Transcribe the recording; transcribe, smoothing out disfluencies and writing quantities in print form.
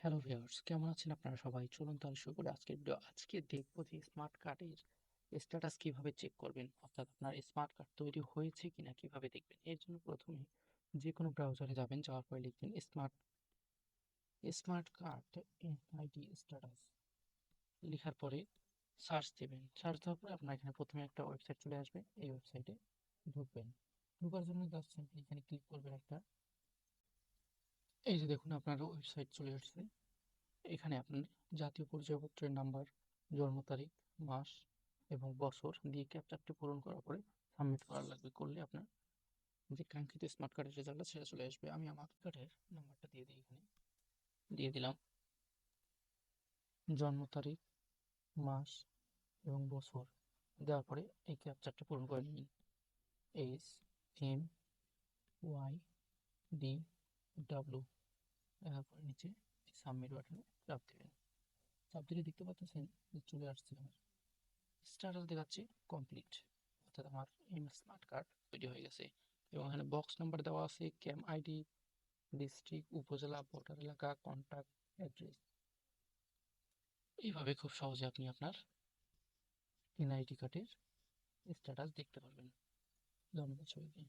Hello viewers, কেমন আছেন আপনারা সবাই? চলুন তাহলে শুরু করি আজকের ভিডিও। আজকে দেখব যে স্মার্ট কার্ডের স্ট্যাটাস কিভাবে চেক করবেন, অর্থাৎ আপনার স্মার্ট কার্ড তৈরি হয়েছে কিনা কিভাবে দেখবেন। এর জন্য প্রথমে যে কোনো ব্রাউজারে যাবেন, যাওয়ার পরে লিখবেন স্মার্ট কার্ড এনআইডি স্ট্যাটাস। লেখার পরে সার্চ দেবেন। সার্চ দেওয়ার পরে আপনার এখানে প্রথমে একটা ওয়েবসাইট চলে আসবে। এই ওয়েবসাইটে ঢুকবেন। ঢোকার জন্য জাস্ট সিম্পলি এখানে ক্লিক করবেন একটা। এই যে দেখুন আপনার ওয়েবসাইট চলে আসছে। এখানে আপনার জাতীয় পরিচয়পত্রের নাম্বার, জন্ম তারিখ, মাস এবং বছর দিয়ে ক্যাপচারটি পূরণ করার পরে সাবমিট করা লাগবে। করলে আপনার যে কাঙ্ক্ষিত স্মার্ট কার্ডের রেজাল্টটা সেটা চলে আসবে। আমি আমার কার্ডের নাম্বারটা দিয়ে দিই, এখানে দিয়ে দিলাম। জন্ম তারিখ, মাস এবং বছর দেওয়ার পরে এই ক্যাপচারটা পূরণ করে নিন। SMYDW দেওয়ার পরে নিচে সাবমিট বাটনে চাপ দেবেন। চাপ দিলে দেখতে পাচ্ছেন যে চলে আসছে আমার স্ট্যাটাস দেখাচ্ছে কমপ্লিট, অর্থাৎ আমার স্মার্ট কার্ড তৈরি হয়ে গেছে। এবং এখানে বক্স নাম্বার দেওয়া আছে, ক্যাম্প আইডি, ডিস্ট্রিক্ট, উপজেলা, ভোটার এলাকা, কন্ট্যাক্ট অ্যাড্রেস। এইভাবে খুব সহজে আপনি আপনার এনআইডি কার্ডের স্ট্যাটাস দেখতে পারবেন। ধন্যবাদ সবাইকে।